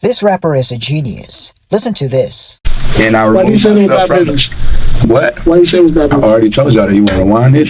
This rapper is a genius. Listen to this. And I Why do you say it was bad business? What? Why do you say it was bad I business? already told y'all that you want to rewind this.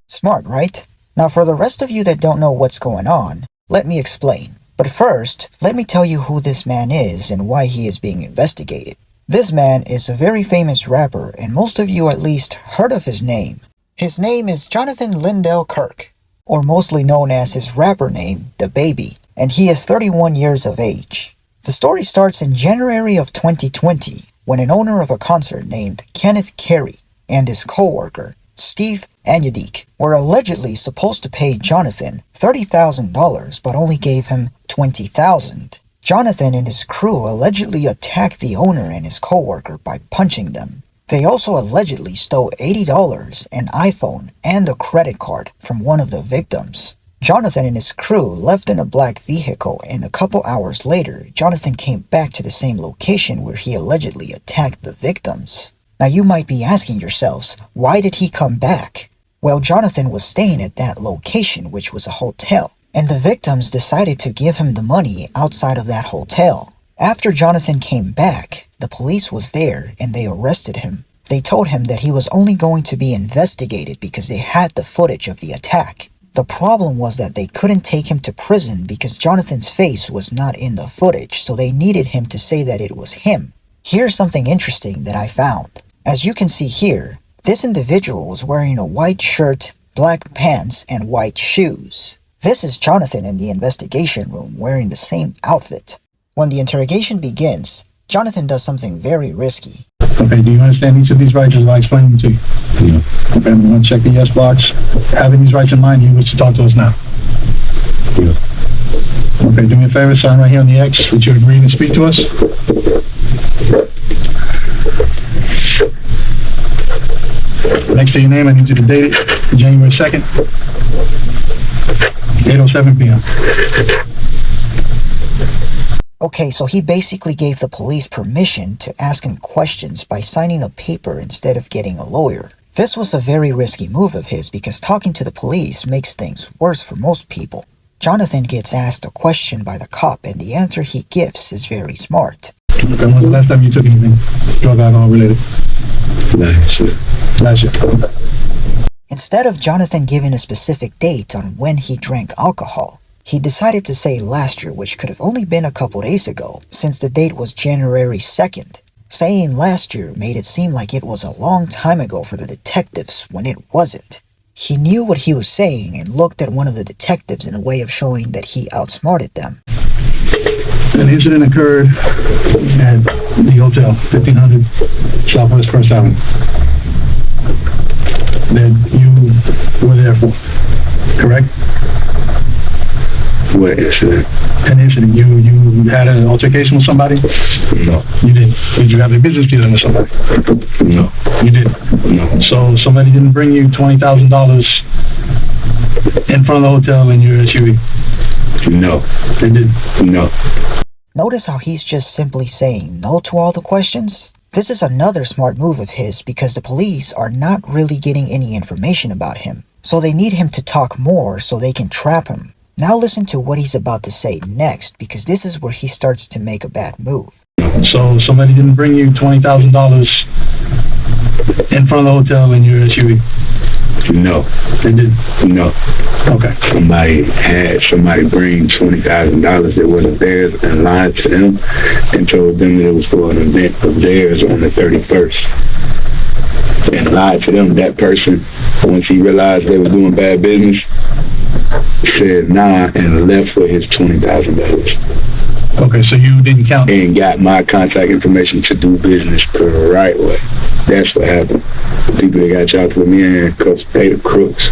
Smart, right? Now for the rest of you that don't know what's going on, let me explain. But first, let me tell you who this man is and why he is being investigated. This man is a very famous rapper, and most of you at least heard of his name. His name is Jonathan Lindell Kirk, or mostly known as his rapper name, The Baby, and he is 31 years of age. The story starts in January of 2020, when an owner of a concert named Kenneth Carey and his co-worker, Steve Anyadiek, were allegedly supposed to pay Jonathan $30,000 but only gave him $20,000. Jonathan and his crew allegedly attacked the owner and his co-worker by punching them. They also allegedly stole $80, an iPhone, and a credit card from one of the victims. Jonathan and his crew left in a black vehicle, and a couple hours later, Jonathan came back to the same location where he allegedly attacked the victims. Now you might be asking yourselves, why did he come back? Well, Jonathan was staying at that location, which was a hotel, and the victims decided to give him the money outside of that hotel. After Jonathan came back, the police was there and they arrested him. They told him that he was only going to be investigated because they had the footage of the attack. The problem was that they couldn't take him to prison because Jonathan's face was not in the footage, so they needed him to say that it was him. Here's something interesting that I found. As you can see here, this individual was wearing a white shirt, black pants, and white shoes. This is Jonathan in the investigation room wearing the same outfit. When the interrogation begins, Jonathan does something very risky. Okay, do you understand each of these rights as I explained them to you? Yeah. Okay, I'm going to check the yes box. Having these rights in mind, you wish to talk to us now? Yeah. Okay, do me a favor, sign right here on the X that you agree to speak to us. Next to your name, I need you to date it, January 2nd, 8:07 p.m. Okay, so he basically gave the police permission to ask him questions by signing a paper instead of getting a lawyer. This was a very risky move of his because talking to the police makes things worse for most people. Jonathan gets asked a question by the cop and the answer he gives is very smart. Okay, when was the last time you took anything drug alcohol related? Last year. Instead of Jonathan giving a specific date on when he drank alcohol, he decided to say last year, which could have only been a couple days ago, since the date was January 2nd. Saying last year made it seem like it was a long time ago for the detectives when it wasn't. He knew what he was saying and looked at one of the detectives in a way of showing that he outsmarted them. An incident occurred at the hotel, 1500 Southwest First Avenue, that you were there for, correct? What incident? An incident. You had an altercation with somebody? No. You didn't. Did you have a business dealing with somebody? No. You didn't? No. So somebody didn't bring you $20,000 in front of the hotel in your SUV? No. They didn't? No. Notice how he's just simply saying no to all the questions? This is another smart move of his because the police are not really getting any information about him. So they need him to talk more so they can trap him. Now listen to what he's about to say next because this is where he starts to make a bad move. So somebody didn't bring you $20,000 in front of the hotel in your SUV? No. They didn't? No. Okay. Somebody had somebody bring $20,000 that wasn't theirs and lied to them and told them that it was for an event of theirs on the 31st. And lied to them. That person, once he realized they were doing bad business, said nah and left with his $20,000. Okay, so you didn't count? And got my contact information to do business the right way. That's what happened. The people that got y'all to put me in handcuffs, they the crooks.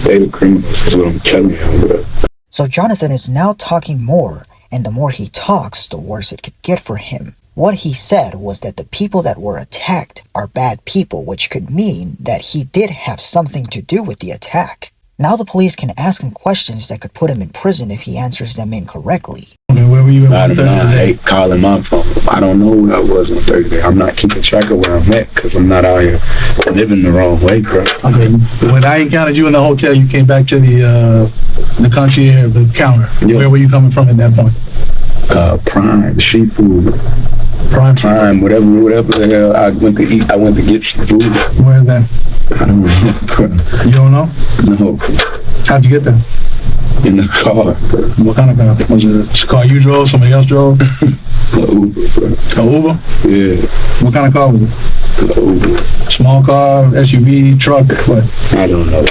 They the criminals, is what I'm telling you, bro. So Jonathan is now talking more, and the more he talks, the worse it could get for him. What he said was that the people that were attacked are bad people, which could mean that he did have something to do with the attack. Now the police can ask him questions that could put him in prison if he answers them incorrectly. Okay, where were you at? They calling my phone. I don't know where I was on Thursday. I'm not keeping track of where I'm at because I'm not out here living the wrong way, bro. Okay, when I encountered you in the hotel, you came back to the concierge, the counter. Yeah. Where were you coming from at that point? Prime seafood. Prime. Whatever the hell I went to eat. I went to get some food. Where is that? I don't know. You don't know? No. How'd you get there? In the car. What kind of car? Was it a car you drove? Somebody else drove? Uber, bro. An Uber? Yeah. What kind of car was it? Uber. Small car, SUV, truck, what? I don't know.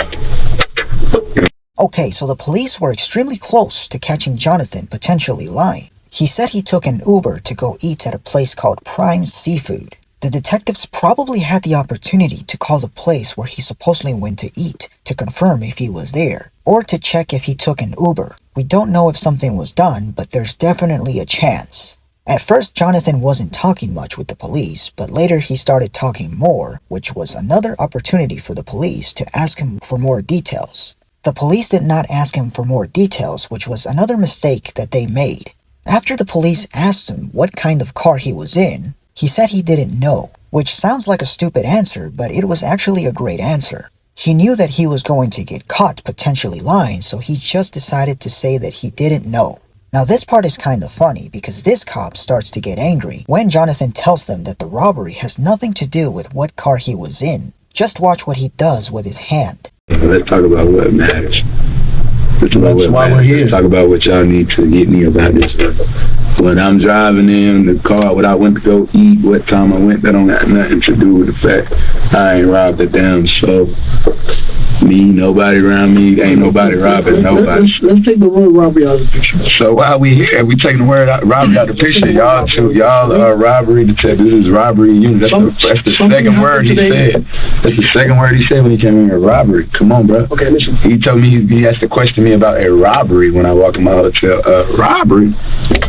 Okay, so the police were extremely close to catching Jonathan potentially lying. He said he took an Uber to go eat at a place called Prime Seafood. The detectives probably had the opportunity to call the place where he supposedly went to eat to confirm if he was there, or to check if he took an Uber. We don't know if something was done, but there's definitely a chance. At first, Jonathan wasn't talking much with the police, but later he started talking more, which was another opportunity for the police to ask him for more details. The police did not ask him for more details, which was another mistake that they made. After the police asked him what kind of car he was in, he said he didn't know, which sounds like a stupid answer, but it was actually a great answer. He knew that he was going to get caught potentially lying, so he just decided to say that he didn't know. Now this part is kind of funny because this cop starts to get angry when Jonathan tells them that the robbery has nothing to do with what car he was in. Just watch what he does with his hand. Let's talk about what matters. Let's talk about what y'all need to get me about this. When I'm driving in the car, what I went to go eat, what time I went, that don't got nothing to do with the fact I ain't robbed a damn soul. Me, nobody around me, ain't nobody robbing nobody. Let's take the word robbery out of the picture. So while we here, we taking the word robbery out of the picture. Y'all are robbery detectives. This is robbery unit. That's the second word he said. That's the second word he said when he came in here. Robbery. Come on, bro. Okay, listen. He told me he asked a question to me about a robbery when I walked in my hotel. Robbery.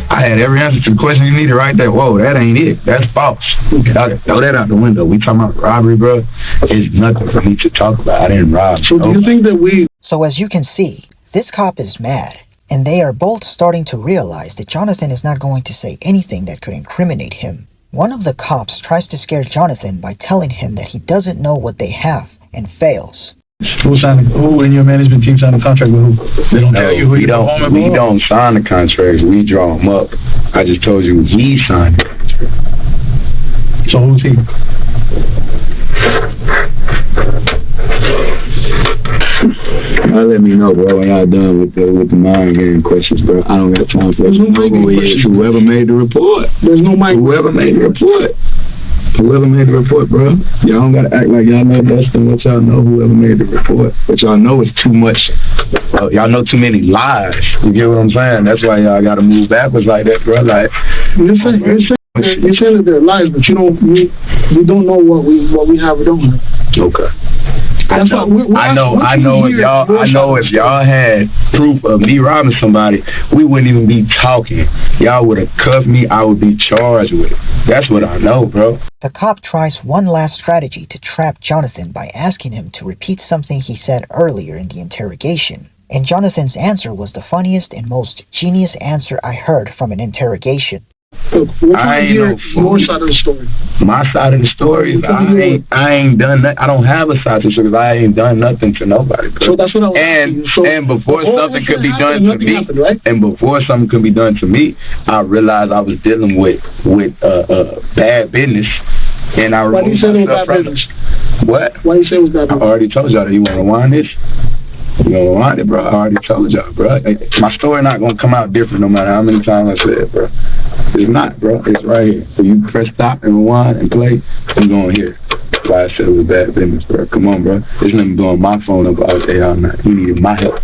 I had every answer to the question you needed right there. Whoa, that ain't it. That's false. Okay. Throw that out the window. We talking about robbery, bro. It's nothing for me to talk about. I didn't rob. So do you think that So as you can see, this cop is mad, and they are both starting to realize that Jonathan is not going to say anything that could incriminate him. One of the cops tries to scare Jonathan by telling him that he doesn't know what they have, and fails. Who in your management team signed a contract with who? They don't tell you who we don't sign the contracts. We draw them up. I just told you he signed it. So who's he? Y'all let me know, bro, when y'all done with the mind game questions, bro. I don't got time for it. Whoever made the report. There's no mind. Whoever made the report. Whoever made the report, bro. Y'all don't gotta act like y'all know less than what y'all know. Whoever made the report. But y'all know it's too much. Y'all know too many lies. You get what I'm saying? That's why y'all gotta move backwards like that, bro. Like, you're saying that they're lies, but you don't know what we have or don't know. Okay. I know if y'all had proof of me robbing somebody, we wouldn't even be talking. Y'all would have cuffed me. I would be charged with it. That's what I know, bro. The cop tries one last strategy to trap Jonathan by asking him to repeat something he said earlier in the interrogation. And Jonathan's answer was the funniest and most genius answer I heard from an interrogation. Look, I ain't no fool. Your side of the story. My side of the story is I ain't done nothing. I don't have a side of the story because I ain't done nothing to nobody. Bro. So that's what I was and before something could be done to me, right? And before something could be done to me, I realized I was dealing with bad business. And I Why do you say it was bad business? What? Why do you say it was bad business? I already told y'all that. You want to rewind this? You gonna rewind it, bro? I already told y'all, bro. My story not gonna come out different no matter how many times I say it, bro. It's not, bro. It's right here. So you press stop and rewind and play, you gonna hear. That's why I said it was bad business, bro. Come on, bro. There's nothing doing my phone up all day, all night. He needed my help.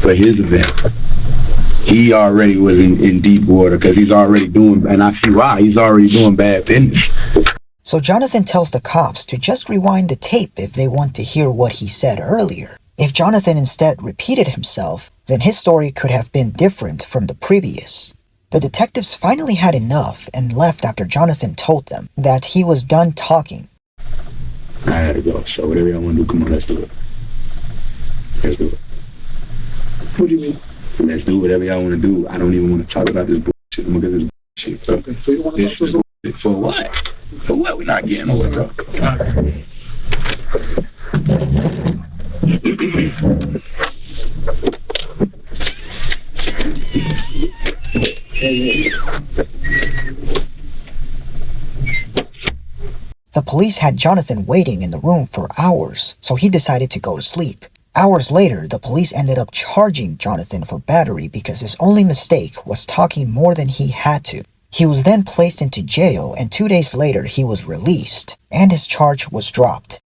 But his event, he already was in deep water because he's already doing, and I see why, he's already doing bad business. So Jonathan tells the cops to just rewind the tape if they want to hear what he said earlier. If Jonathan instead repeated himself, then his story could have been different from the previous. The detectives finally had enough and left after Jonathan told them that he was done talking. I had to go, so whatever y'all want to do, come on, let's do it. Let's do it. What do you mean? Let's do whatever y'all want to do. I don't even want to talk about this bullshit. I'm going to get this bullshit. So, okay, so you want to talk about this for what? For what? We're not getting nowhere, bro. The police had Jonathan waiting in the room for hours, so he decided to go to sleep. Hours later, the police ended up charging Jonathan for battery because his only mistake was talking more than he had to. He was then placed into jail, and 2 days later he was released, and his charge was dropped.